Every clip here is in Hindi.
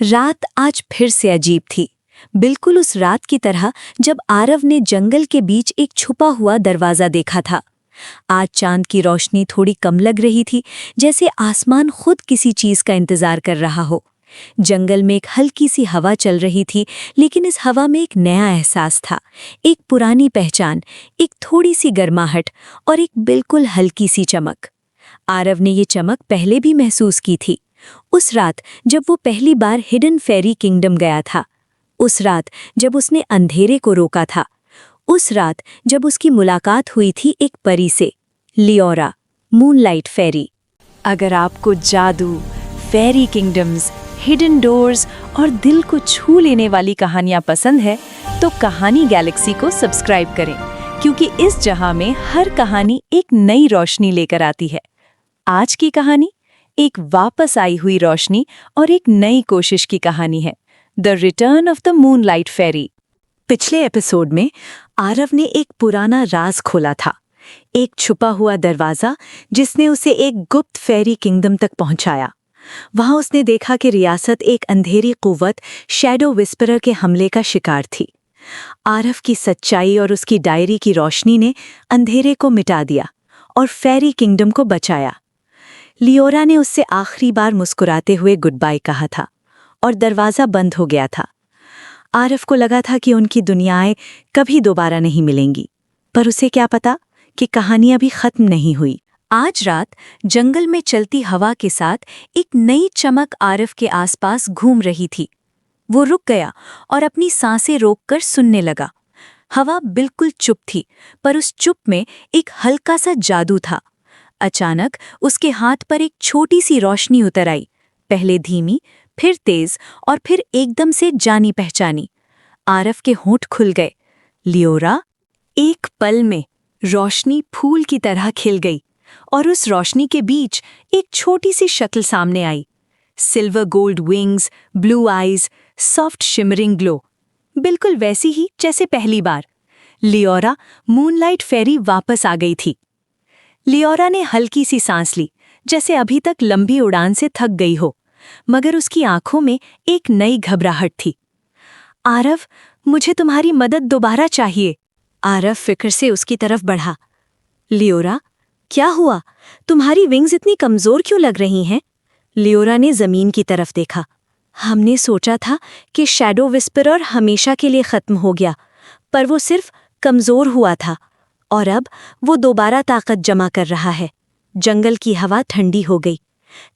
रात आज फिर से अजीब थी। बिल्कुल उस रात की तरह जब आरव ने जंगल के बीच एक छुपा हुआ दरवाज़ा देखा था। आज चांद की रोशनी थोड़ी कम लग रही थी, जैसे आसमान खुद किसी चीज़ का इंतज़ार कर रहा हो। जंगल में एक हल्की सी हवा चल रही थी, लेकिन इस हवा में एक नया एहसास था। एक पुरानी पहचान, एक थोड़ी सी गर्माहट और एक बिल्कुल हल्की सी चमक। आरव ने ये चमक पहले भी महसूस की थी। उस रात जब वो पहली बार हिडन फेरी किंगडम गया था, उस रात जब उसने अंधेरे को रोका था, उस रात जब उसकी मुलाकात हुई थी एक परी से, लियोरा, मूनलाइट फेरी। अगर आपको जादू, फेरी किंगडम्स, हिडन डोर्स और दिल को छू लेने वाली कहानियां पसंद है तो कहानी गैलेक्सी को सब्सक्राइब करें, क्योंकि इस जहां में हर कहानी एक नई रोशनी लेकर आती है। आज की कहानी एक वापस आई हुई रोशनी और एक नई कोशिश की कहानी है, the return of the moonlight fairy. पिछले एपिसोड में आरव ने एक पुराना राज खोला था, एक छुपा हुआ दरवाजा जिसने उसे एक गुप्त फेरी किंगडम तक पहुंचाया। वहां उसने देखा कि रियासत एक अंधेरी कुव्वत शैडो विस्परर के हमले का शिकार थी। आरव की सच्चाई और उसकी डायरी की रोशनी ने अंधेरे को मिटा दिया और फेरी किंगडम को बचाया। लियोरा ने उससे आखिरी बार मुस्कुराते हुए गुड बाय कहा था और दरवाज़ा बंद हो गया था। आरव को लगा था कि उनकी दुनियाएं कभी दोबारा नहीं मिलेंगी, पर उसे क्या पता कि कहानी अभी खत्म नहीं हुई। आज रात जंगल में चलती हवा के साथ एक नई चमक आरव के आसपास घूम रही थी। वो रुक गया और अपनी सांसें रोककर सुनने लगा। हवा बिल्कुल चुप थी, पर उस चुप में एक हल्का सा जादू था। अचानक उसके हाथ पर एक छोटी सी रोशनी उतर आई, पहले धीमी, फिर तेज और फिर एकदम से जानी पहचानी। आरव के होंठ खुल गए। लियोरा। एक पल में रोशनी फूल की तरह खिल गई और उस रोशनी के बीच एक छोटी सी शक्ल सामने आई। Silver gold wings, blue eyes, soft shimmering glow, बिल्कुल वैसी ही जैसे पहली बार। लियोरा, मूनलाइट फेरी वापस आ गई थी। लियोरा ने हल्की सी सांस ली, जैसे अभी तक लंबी उड़ान से थक गई हो, मगर उसकी आंखों में एक नई घबराहट थी। आरव, मुझे तुम्हारी मदद दोबारा चाहिए। आरव फिक्र से उसकी तरफ बढ़ा। लियोरा, क्या हुआ? तुम्हारी विंग्स इतनी कमजोर क्यों लग रही हैं? लियोरा ने जमीन की तरफ देखा। हमने सोचा था कि शैडो विस्परर हमेशा के लिए खत्म हो गया, पर वो सिर्फ कमजोर हुआ था और अब वो दोबारा ताकत जमा कर रहा है। जंगल की हवा ठंडी हो गई,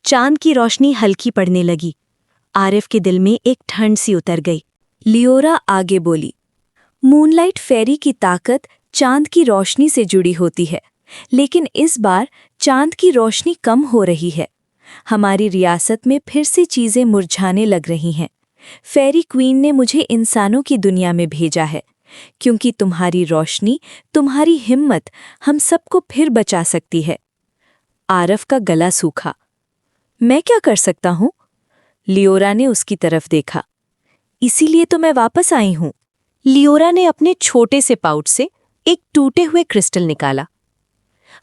चांद की रोशनी हल्की पड़ने लगी। आरिफ के दिल में एक ठंड सी उतर गई। लियोरा आगे बोली, मूनलाइट फेरी की ताकत चांद की रोशनी से जुड़ी होती है, लेकिन इस बार चांद की रोशनी कम हो रही है। हमारी रियासत में फिर से चीजें मुरझाने लग रही हैं। फेरी क्वीन ने मुझे इंसानों की दुनिया में भेजा है, क्योंकि तुम्हारी रोशनी, तुम्हारी हिम्मत हम सबको फिर बचा सकती है। आरव का गला सूखा। मैं क्या कर सकता हूँ? लियोरा ने उसकी तरफ देखा। इसीलिए तो मैं वापस आई हूँ। लियोरा ने अपने छोटे से पाउच से एक टूटे हुए क्रिस्टल निकाला।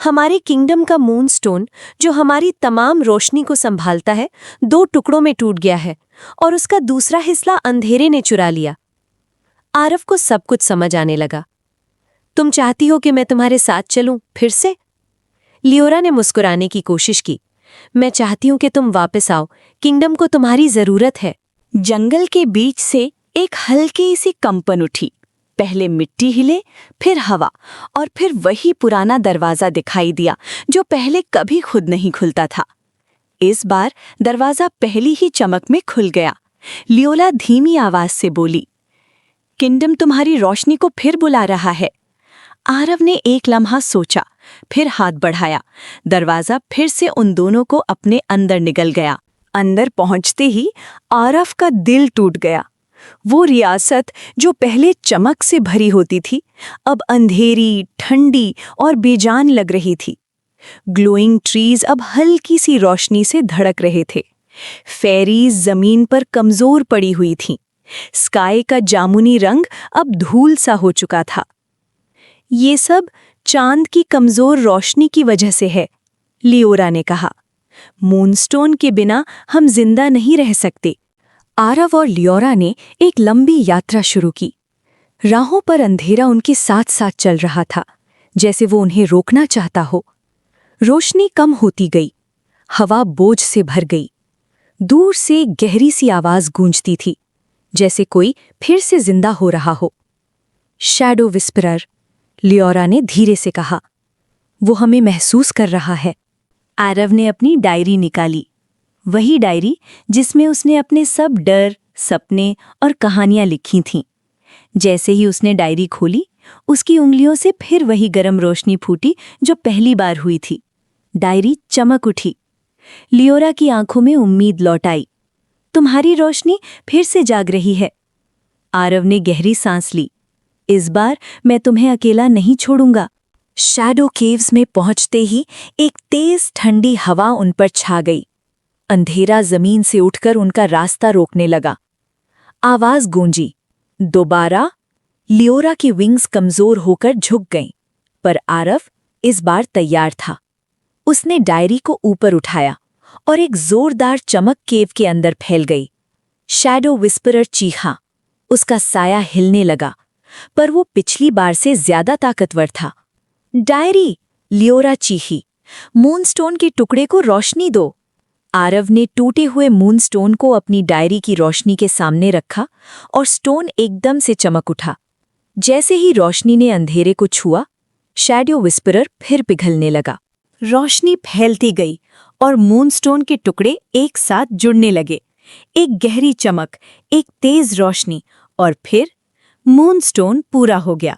हमारे किंगडम का मूनस्टोन, जो हमारी तमाम रोशनी को संभालता है, 2 टुकड़ों में टूट गया है और उसका दूसरा हिस्सा अंधेरे ने चुरा लिया। आरव को सब कुछ समझ आने लगा। तुम चाहती हो कि मैं तुम्हारे साथ चलूं फिर से? लियोरा ने मुस्कुराने की कोशिश की। मैं चाहती हूं कि तुम वापस आओ, किंगडम को तुम्हारी जरूरत है। जंगल के बीच से एक हल्की सी कंपन उठी। पहले मिट्टी हिले, फिर हवा, और फिर वही पुराना दरवाजा दिखाई दिया जो पहले कभी खुद नहीं खुलता था। इस बार दरवाजा पहली ही चमक में खुल गया। लियोरा धीमी आवाज से बोली, किंगडम तुम्हारी रोशनी को फिर बुला रहा है। आरव ने एक लम्हा सोचा, फिर हाथ बढ़ाया। दरवाजा फिर से उन दोनों को अपने अंदर निगल गया। अंदर पहुंचते ही आरव का दिल टूट गया। वो रियासत जो पहले चमक से भरी होती थी, अब अंधेरी, ठंडी और बेजान लग रही थी। ग्लोइंग ट्रीज अब हल्की सी रोशनी से धड़क रहे थे। फेरीज जमीन पर कमजोर पड़ी हुई थीं। स्काई का जामुनी रंग अब धूल सा हो चुका था। ये सब चांद की कमजोर रोशनी की वजह से है, लियोरा ने कहा। मूनस्टोन के बिना हम जिंदा नहीं रह सकते। आरव और लियोरा ने एक लंबी यात्रा शुरू की। राहों पर अंधेरा उनके साथ साथ चल रहा था, जैसे वो उन्हें रोकना चाहता हो। रोशनी कम होती गई, हवा बोझ से भर गई। दूर से गहरी सी आवाज गूंजती थी, जैसे कोई फिर से जिंदा हो रहा हो। शैडो विस्परर, लियोरा ने धीरे से कहा। वो हमें महसूस कर रहा है। आरव ने अपनी डायरी निकाली, वही डायरी जिसमें उसने अपने सब डर, सपने और कहानियां लिखी थीं। जैसे ही उसने डायरी खोली, उसकी उंगलियों से फिर वही गर्म रोशनी फूटी जो पहली बार हुई थी। डायरी चमक उठी। लियोरा की आंखों में उम्मीद लौट आई। तुम्हारी रोशनी फिर से जाग रही है। आरव ने गहरी सांस ली। इस बार मैं तुम्हें अकेला नहीं छोड़ूंगा। शैडो केव्स में पहुंचते ही एक तेज ठंडी हवा उन पर छा गई। अंधेरा जमीन से उठकर उनका रास्ता रोकने लगा। आवाज गूंजी, दोबारा। लियोरा की विंग्स कमजोर होकर झुक गईं, पर आरव इस बार तैयार था। उसने डायरी को ऊपर उठाया और एक जोरदार चमक केव के अंदर फैल गई। शैडो विस्परर चीखा। उसका साया हिलने लगा, पर वो पिछली बार से ज्यादा ताकतवर था। डायरी, लियोरा चीखी। मूनस्टोन के टुकड़े को रोशनी दो। आरव ने टूटे हुए मूनस्टोन को अपनी डायरी की रोशनी के सामने रखा और स्टोन एकदम से चमक उठा। जैसे ही रोशनी ने अंधेरे को छुआ, शैडो विस्परर फिर पिघलने लगा। रोशनी फैलती गई और मूनस्टोन के टुकड़े एक साथ जुड़ने लगे। एक गहरी चमक, एक तेज रोशनी, और फिर मूनस्टोन पूरा हो गया।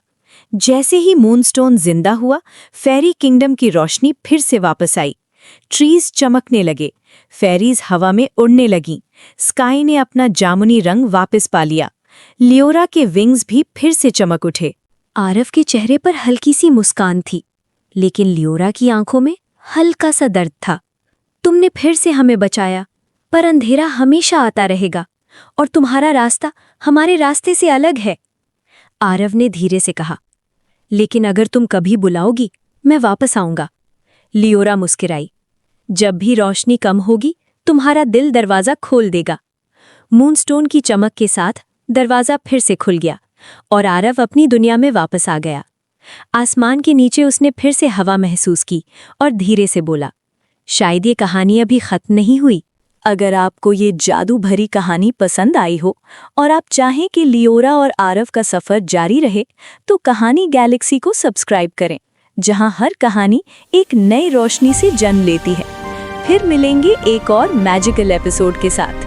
जैसे ही मूनस्टोन जिंदा हुआ, फेरी किंगडम की रोशनी फिर से वापस आई। ट्रीज चमकने लगे, फेरीज हवा में उड़ने लगीं। स्काई ने अपना जामुनी रंग वापस पा लिया। लियोरा के विंग्स भी फिर से चमक उठे। आरव के चेहरे पर हल्की सी मुस्कान थी, लेकिन लियोरा की आंखों में हल्का सा दर्द था। तुमने फिर से हमें बचाया, पर अंधेरा हमेशा आता रहेगा और तुम्हारा रास्ता हमारे रास्ते से अलग है। आरव ने धीरे से कहा, लेकिन अगर तुम कभी बुलाओगी, मैं वापस आऊंगा। लियोरा मुस्कुराई। जब भी रोशनी कम होगी, तुम्हारा दिल दरवाजा खोल देगा। मूनस्टोन की चमक के साथ दरवाजा फिर से खुल गया और आरव अपनी दुनिया में वापस आ गया। आसमान के नीचे उसने फिर से हवा महसूस की और धीरे से बोला, शायद ये कहानी अभी खत्म नहीं हुई। अगर आपको ये जादू भरी कहानी पसंद आई हो और आप चाहें कि लियोरा और आरव का सफ़र जारी रहे, तो कहानी गैलेक्सी को सब्सक्राइब करें, जहां हर कहानी एक नई रोशनी से जन्म लेती है। फिर मिलेंगे एक और मैजिकल एपिसोड के साथ।